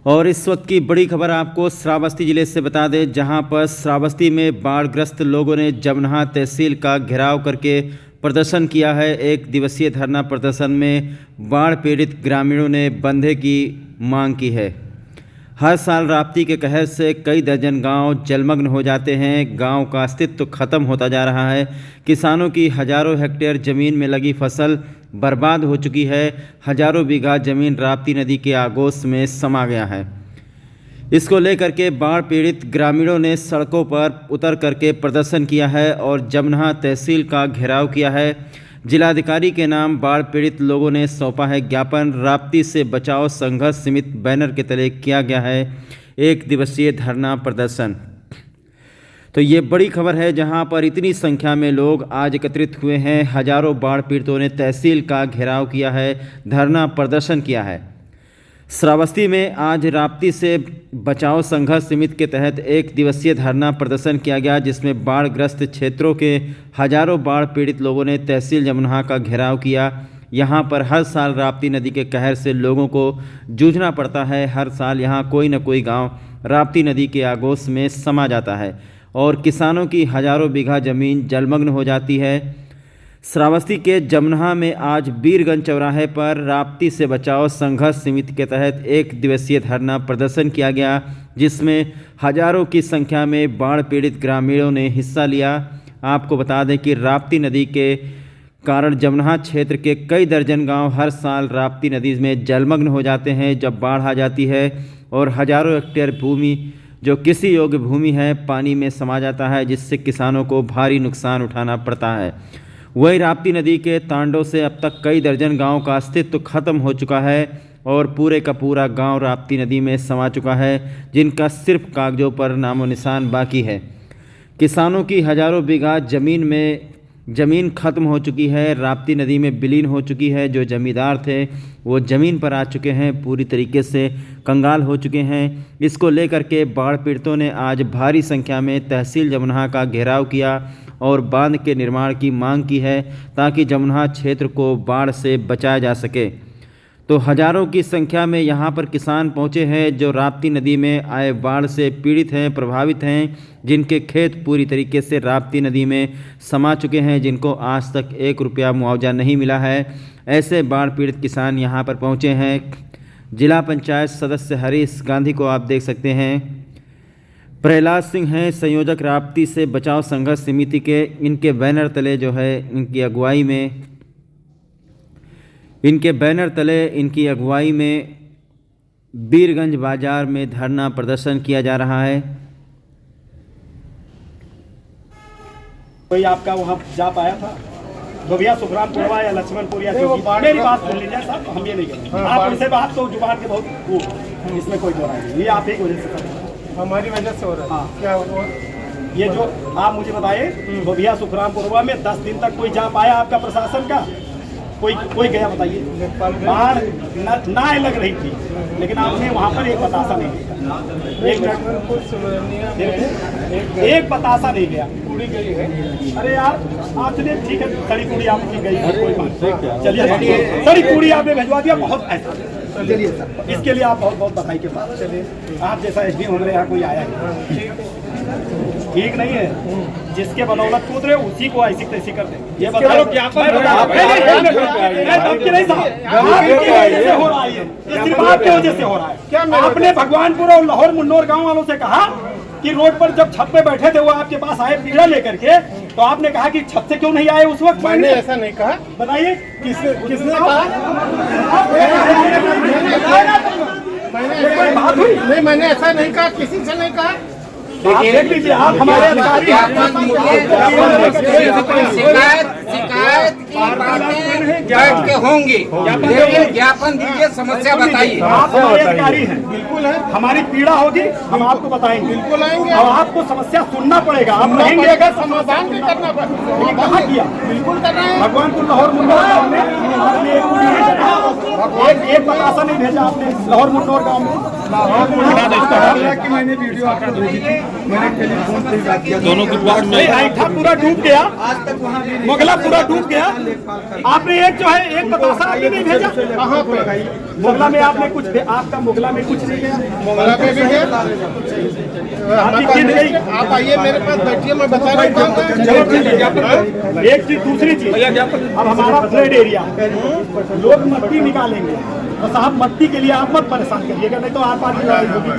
और इस वक्त की बड़ी खबर आपको श्रावस्ती जिले से बता दें, जहां पर श्रावस्ती में बाढ़ग्रस्त लोगों ने जमनहा तहसील का घेराव करके प्रदर्शन किया है। एक दिवसीय धरना प्रदर्शन में बाढ़ पीड़ित ग्रामीणों ने बंधे की मांग की है। हर साल राप्ती के कहर से कई दर्जन गांव जलमग्न हो जाते हैं। गांव का अस्तित्व खत्म होता जा रहा है। किसानों की हजारों हेक्टेयर ज़मीन में लगी फसल बर्बाद हो चुकी है। हजारों बीघा ज़मीन राप्ती नदी के आगोश में समा गया है। इसको लेकर के बाढ़ पीड़ित ग्रामीणों ने सड़कों पर उतर करके प्रदर्शन किया है और जमनहा तहसील का घेराव किया है। जिलाधिकारी के नाम बाढ़ पीड़ित लोगों ने सौंपा है ज्ञापन। राप्ती से बचाओ संघर्ष समिति बैनर के तले किया गया है एक दिवसीय धरना प्रदर्शन। तो ये बड़ी खबर है, जहां पर इतनी संख्या में लोग आज एकत्रित हुए हैं। हजारों बाढ़ पीड़ितों ने तहसील का घेराव किया है, धरना प्रदर्शन किया है। श्रावस्ती में आज राप्ती से बचाओ संघर्ष समिति के तहत एक दिवसीय धरना प्रदर्शन किया गया, जिसमें बाढ़ग्रस्त क्षेत्रों के हजारों बाढ़ पीड़ित लोगों ने तहसील जमनहा का घेराव किया। यहाँ पर हर साल राप्ती नदी के कहर से लोगों को जूझना पड़ता है। हर साल यहाँ कोई न कोई गांव राप्ती नदी के आगोश में समा जाता है और किसानों की हजारों बीघा ज़मीन जलमग्न हो जाती है। श्रावस्ती के जमनहा में आज बीरगंज चौराहे पर राप्ती से बचाओ संघर्ष समिति के तहत एक दिवसीय धरना प्रदर्शन किया गया, जिसमें हजारों की संख्या में बाढ़ पीड़ित ग्रामीणों ने हिस्सा लिया। आपको बता दें कि राप्ती नदी के कारण जमनहा क्षेत्र के कई दर्जन गांव हर साल राप्ती नदी में जलमग्न हो जाते हैं जब बाढ़ आ जाती है, और हजारों हेक्टेयर भूमि जो कृषि योग्य भूमि है पानी में समा जाता है, जिससे किसानों को भारी नुकसान उठाना पड़ता है। वही राप्ती नदी के तांडव से अब तक कई दर्जन गांव का अस्तित्व खत्म हो चुका है और पूरे का पूरा गांव राप्ती नदी में समा चुका है, जिनका सिर्फ कागजों पर नामो निशान बाकी है। किसानों की हजारों बीघा ज़मीन खत्म हो चुकी है, राप्ती नदी में विलीन हो चुकी है। जो जमींदार थे वो ज़मीन पर आ चुके हैं, पूरी तरीके से कंगाल हो चुके हैं। इसको लेकर के बाढ़ पीड़ितों ने आज भारी संख्या में तहसील जमनहा का घेराव किया और बांध के निर्माण की मांग की है, ताकि जमनहा क्षेत्र को बाढ़ से बचाया जा सके। तो हजारों की संख्या में यहाँ पर किसान पहुँचे हैं जो राप्ती नदी में आए बाढ़ से पीड़ित हैं, प्रभावित हैं, जिनके खेत पूरी तरीके से राप्ती नदी में समा चुके हैं, जिनको आज तक 1 रुपया मुआवजा नहीं मिला है। ऐसे बाढ़ पीड़ित किसान यहाँ पर पहुँचे हैं। जिला पंचायत सदस्य हरीश गांधी को आप देख सकते हैं। प्रहलाद सिंह हैं संयोजक राप्ती से बचाओ संघर्ष समिति के। इनके बैनर तले जो है इनकी अगुवाई में बीरगंज बाजार में धरना प्रदर्शन किया जा रहा है। कोई आपका वहाँ जा पाया था? भैया सुखरामपुरवा या लक्ष्मणपुर या मेरी बात सुन लीजिए साहब, हम ये नहीं करेंगे। आप उनसे बात तो जुबान के बहुत इसमें कोई दो राय नहीं, ये आप ही की वजह से हमारी वजह से हो रहा है। हाँ। क्या हो? ये जो आप मुझे बताइए, भैया सुखरामपुरवा में 10 दिन तक कोई जा पाया आपका प्रशासन का? कोई गया बताइए? बाढ़ ना लग रही थी, लेकिन आपने वहाँ पर एक बतासा नहीं दिया, एक बतासा नहीं गया। पूरी गई है। अरे यार आप चलिए ठीक है, सड़ी पूड़ी आपकी गई है, कोई बात नहीं। चलिए सड़ी पूड़ी आपने भिजवा दिया, बहुत ऐसा। चलिए सर, इसके लिए आप बहुत बहुत बधाई के साथ। चलिए आप जैसा एसडीएम हमारे यहाँ कोई आया है, ठीक नहीं है। जिसके बदौलत कूद रहे उसी को ऐसी तैसी कर दे। ये बताओ क्या हो रहा है? आपने भगवानपुर और लाहौर मुन्नौर गांव वालों से कहा कि रोड पर जब छत पे बैठे थे वो आपके पास आए पीड़ा लेकर के, तो आपने कहा कि छत से क्यों नहीं आए उस वक्त? मैंने ऐसा नहीं कहा। बताइए किसने कहा? नहीं, मैंने ऐसा नहीं कहा, किसी से नहीं कहा। देख लीजिए, आप हमारे अधिकारी शिकायत की बातें बैठ के होंगी, लेकिन ज्ञापन दीजिए, समस्या बताइए। आप हमारे अधिकारी हैं, बिल्कुल है। हमारी पीड़ा होगी हम आपको बताएंगे, बिल्कुल आएंगे। और आपको समस्या सुनना पड़ेगा। आप रहेंगे अगर समाधान भी करना पड़ेगा। कहाँ किया? बिल्कुल कर रहे हैं। भगवानपुर लाहौर मुन्नौर गाँव में आपने एक बतासा नहीं भेजा आपने लाहौर मुन्नौर गाँव में। कि मैंने वीडियो आपको भेजी थी। दोनों की बात में ऐठा पूरा डूब गया, मोगला पूरा डूब गया। आपने एक जो है एक बतासा आपने नहीं भेजा कहाँ पे? मोगला में आपने कुछ आपका मोगला में कुछ नहीं गया, मोगला पे भी है। आपकी गिन गई। आप आइए मेरे पास बैठिए, मैं बता रहा हूँ। चलो ठीक है। एक चीज, दूसरी चीज, अब हमारा फ्लड एरिया लोग मट्टी निकालेंगे तो साहब मट्टी के लिए आप मत परेशान करिएगा, नहीं तो आप आगे लड़ाई होगी।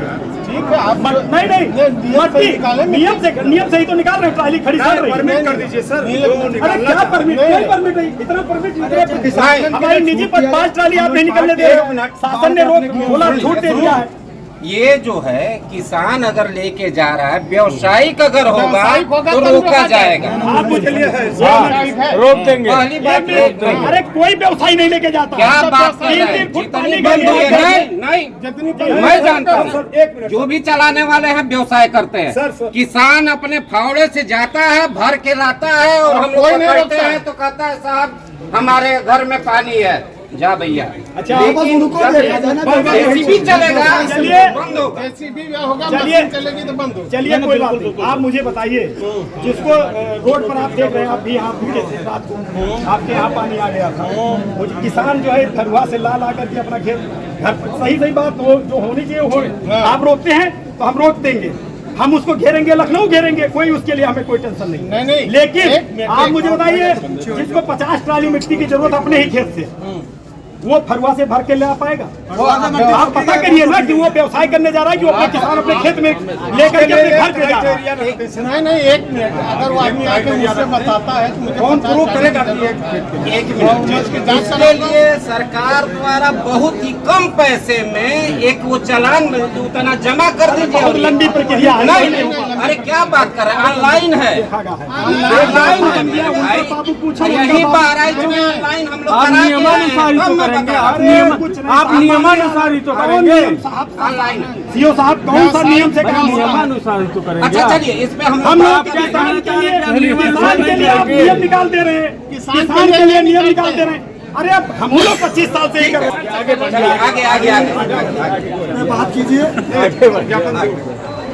ठीक है, आप नहीं मट्टी नियम से ही तो निकाल रहे हैं, ट्राली खड़ी कर रही है। परमिट कर दीजिए सर। अरे क्या परमिट? कोई परमिट नहीं, इतना परमिट हमारी निजी 5 ट्राली आप नहीं निकलने दे रहे। शासन ने रोक बोला, छूट दे दिया है। ये जो है किसान अगर लेके जा रहा है, व्यावसायिक अगर होगा व्यावसायिक होगा तो तो रोका रोका जाएगा। आप पूछ लिए रोक देंगे। पहली बात रोक देंगे। अरे कोई व्यवसायी नहीं लेके जाता। क्या बात कर रहे हैं? 3 फुट जितनी पानी बंद हुई है, नहीं जितनी मैं जानता हूँ, जो भी चलाने वाले हैं व्यवसाय करते हैं। किसान अपने फावड़े से जाता है, भर के लाता है, और हम लोग कोई नहीं पकड़ते रोकता हैं तो कहता है साहब हमारे घर में पानी है, जा भैया। अच्छा, लेकिन जेसीबी चलेगा, चलिए। बंद होगा। जेसीबी होगा, चलिए। मशीन चलेगी तो बंद हो। चलिए कोई बात नहीं, आप मुझे बताइए, जिसको रोड पर आप देख रहे हैं, आप भी यहाँ भूखे थे रात को, आपके यहाँ पानी आ गया था, वो किसान जो है धरुआ से ला ला करके अपना खेत घर, सही बात वो जो होनी चाहिए हो। आप रोकते हैं तो हम रोक देंगे, हम उसको घेरेंगे, लखनऊ घेरेंगे, कोई उसके लिए हमें कोई टेंशन नहीं। नहीं। लेकिन आप मुझे बताइए, जिसको 50 ट्राली मिट्टी की जरूरत अपने ही खेत से, वो फरुआ से भर के ले आ पाएगा? आप पता करिए ना कि वो व्यवसाय करने जा रहा है कि वो अपने किसान अपने खेत में लेकर के अपने घर पे जा रहा है। नहीं, एक मिनट, अगर वो आदमी आके मुझसे बताता है तो मुझे कौन प्रूफ करेगा? एक मिनट, इसके लिए सरकार द्वारा बहुत ही कम पैसे में एक वो चालान उतना जमा कर दीजिए। बहुत लंबी प्रक्रिया है। नहीं, अरे क्या बात कर रहे हैं, ऑनलाइन है, ऑनलाइन है, यही बहराइच में ऑनलाइन हम लोग करा के आप नियमानुसार ही तो करेंगे। ऑनलाइन सीओ साहब कौन सा नियम से काम होगा? नियमानुसार ही तो करेंगे। अच्छा चलिए, इस पे हम हम लोग किसान के लिए आप नियम निकाल दे रहे हैं, किसान के लिए नियम निकाल दे रहे हैं। अरे अब हम लोग 25 साल से ही कर रहे हैं। आगे आगे आगे बात कीजिए,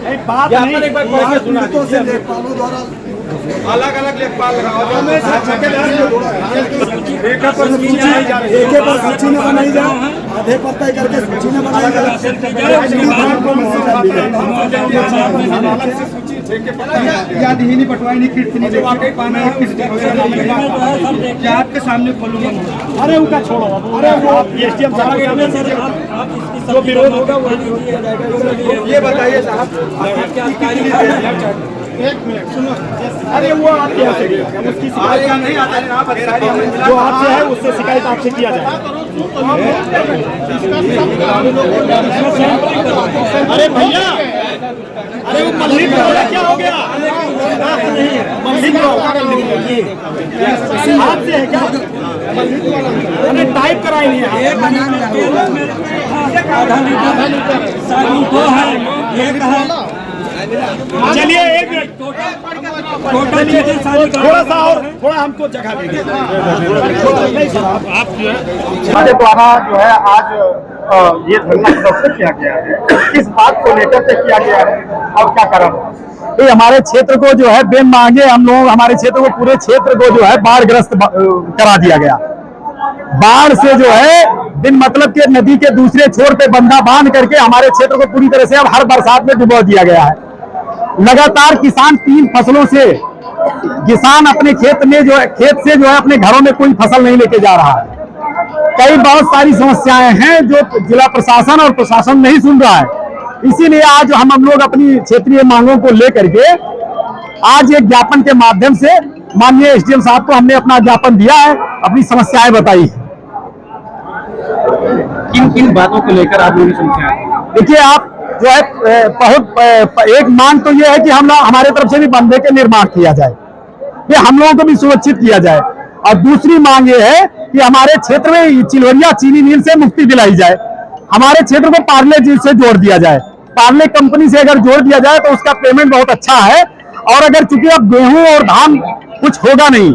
एक बात नहीं, अलग अलग लेखपाल एक पर सूची न बनाई जाए, आधे पत्ता करके सूची न बनाई याद ही नहीं पटवाई नहीं कितनी आपके सामने खोलूंगा। अरे उनका छोड़ो, अरे वो एसडीएम साहब जो विरोध होगा वो ये बताइए साहब। एक मिनट सुनो, अरे वो आपके यहाँ से उसकी शिकायत नहीं आता है, आप जो आपसे है उससे शिकायत आपसे किया जाए। अरे भैया, अरे वो मल्लिक क्या हो गया? मल्लिक आपसे है क्या? अरे टाइप कराई नहीं है। चलिए एक मिनट, थोड़ा सा और थोड़ा हमको जगह दीजिए। हमारे द्वारा जो है आज ये धरना प्रदर्शन किया गया है, किस बात को लेकर के किया गया है और क्या कारण है? ये हमारे क्षेत्र को जो है बिन मांगे हम लोग हमारे क्षेत्र को पूरे क्षेत्र को जो है बाढ़ग्रस्त करा दिया गया। बाढ़ से जो है बिन मतलब के नदी के दूसरे छोर पे बंधा बांध करके हमारे क्षेत्र को पूरी तरह से अब हर बरसात में डुबो दिया गया है। लगातार किसान 3 फसलों से किसान अपने खेत से जो है अपने घरों में कोई फसल नहीं लेके जा रहा है। कई बहुत सारी समस्याएं हैं जो जिला प्रशासन और प्रशासन नहीं सुन रहा है। इसीलिए आज हम लोग अपनी क्षेत्रीय मांगों को लेकर के आज एक ज्ञापन के माध्यम से माननीय एसडीएम साहब को हमने अपना ज्ञापन दिया है, अपनी समस्याएं बताई। किन किन बातों को लेकर आप लोगों की समस्या? देखिए, आप जो है बहुत एक मांग तो ये है कि हम हमारे तरफ से भी बंधे के निर्माण किया जाए, ये हम लोगों को भी सुरक्षित किया जाए। और दूसरी मांग ये है कि हमारे क्षेत्र में चिलवरिया चीनी मिल से मुक्ति दिलाई जाए, हमारे क्षेत्र को पार्ले जी से जोड़ दिया जाए। पार्ले कंपनी से अगर जोड़ दिया जाए तो उसका पेमेंट बहुत अच्छा है। और अगर चूंकि अब गेहूं और धान कुछ होगा नहीं,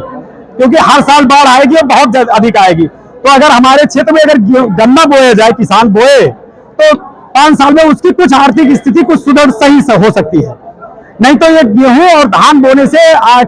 क्योंकि हर साल बाढ़ आएगी और बहुत अधिक आएगी, तो अगर हमारे क्षेत्र में अगर गन्ना बोया जाए, किसान बोए, तो 5 साल में उसकी कुछ आर्थिक स्थिति कुछ सुदृढ़ सही से हो सकती है। नहीं तो ये गेहूं और धान बोने से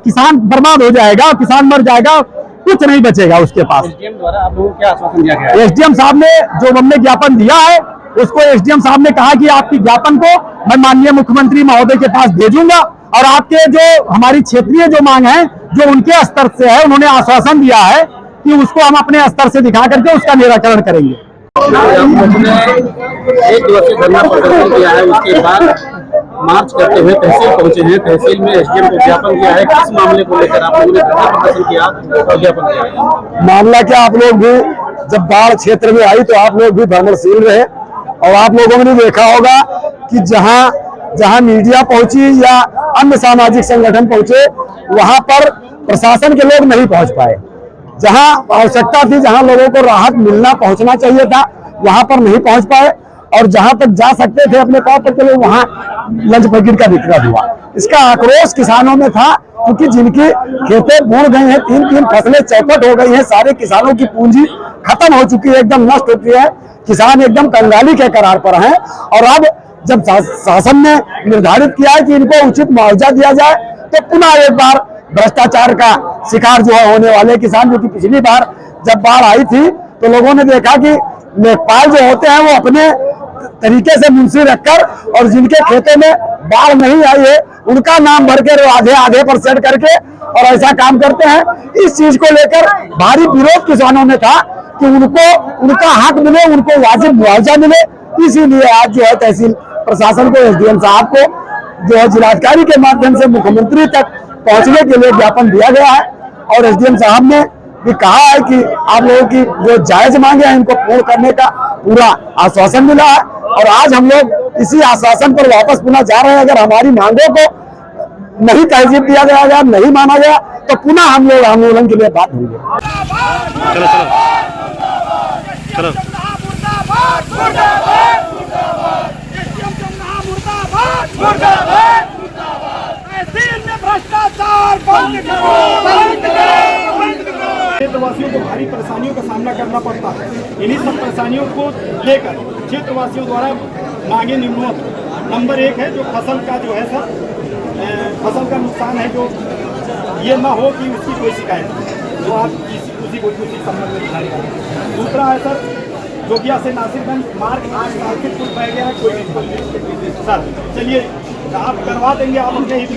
किसान बर्बाद हो जाएगा, किसान मर जाएगा, कुछ नहीं बचेगा उसके पास। एसडीएम द्वारा आप लोगों को क्या आश्वासन दिया गया है? एसडीएम साहब ने जो हमने ज्ञापन दिया है उसको एसडीएम साहब ने कहा कि आपकी ज्ञापन को मैं माननीय मुख्यमंत्री महोदय के पास भेजूंगा और आपके जो हमारी क्षेत्रीय जो मांग है जो उनके स्तर से है, उन्होंने आश्वासन दिया है कि उसको हम अपने स्तर से दिखा करके उसका निराकरण करेंगे। एक दिवसीय धरना प्रदर्शन किया है, उसके बाद मार्च करते हुए तहसील पहुंचे हैं। तहसील में एसडीएम को ज्ञापन किया है। किस मामले को लेकर आप लोगों ने धरना प्रदर्शन किया और ज्ञापन किया है? मामला क्या, आप लोग भी जब बाढ़ क्षेत्र में आई तो आप लोग भी भ्रमणशील रहे और आप लोगों ने देखा होगा कि जहां मीडिया पहुंची या अन्य सामाजिक संगठन पहुंचे वहां पर प्रशासन के लोग नहीं पहुंच पाए। जहां आवश्यकता थी, जहां लोगों को राहत मिलना पहुंचना चाहिए था, वहां पर नहीं पहुंच पाए और जहां तक जा सकते थे अपने पाँव पर चले वहां लंच पैकेट का वितरण हुआ। इसका आक्रोश किसानों में था क्योंकि जिनकी खेतें बूढ़ गई हैं, 3-3 फसलें चौपट हो गई हैं, सारे किसानों की पूंजी खत्म हो चुकी है, एकदम नष्ट हो चुकी है, किसान एकदम कंगाली के करार पर हैं। और अब जब शासन ने निर्धारित किया है कि इनको उचित मुआवजा दिया जाए तो पुनः एक बार भ्रष्टाचार का शिकार जो है होने वाले किसान, जो कि पिछली बार जब बाढ़ आई थी तो लोगों ने देखा कि लेखपाल जो होते हैं वो अपने तरीके से मुंशी रखकर और जिनके खेतों में बाढ़ नहीं आई है उनका नाम भर के आधे पर सेट करके और ऐसा काम करते हैं। इस चीज को लेकर भारी विरोध किसानों में था कि उनको उनका हक मिले, उनको वाजिब मुआवजा मिले। इसीलिए आज जो है तहसील प्रशासन को, एसडीएम साहब को जो है जिलाधिकारी के माध्यम से मुख्यमंत्री तक पहुंचने के लिए ज्ञापन दिया गया है और एसडीएम साहब ने भी कहा है कि आप लोगों की जो जायज मांगे हैं इनको पूर्ण करने का पूरा आश्वासन मिला है और आज हम लोग इसी आश्वासन पर वापस पुनः जा रहे हैं। अगर हमारी मांगों को नहीं तहजीब दिया गया, नहीं माना गया तो पुनः हम लोग आंदोलन के लिए बात होंगे। क्षेत्रवासियों को भारी परेशानियों का सामना करना पड़ता है। इन्हीं सब परेशानियों को लेकर क्षेत्रवासियों द्वारा मांगे निम्नवत नंबर 1 है जो फसल का जो है सर फसल का नुकसान है, जो ये ना हो कि उसकी कोई शिकायत जो आप उसी संबंध में दिखाई करें। दूसरा है सर जोगिया से नासिरगंज मार्ग 8 साल से कुछ बह गया है, कोई नहीं सर, चलिए आप करवा देंगे, आप उनके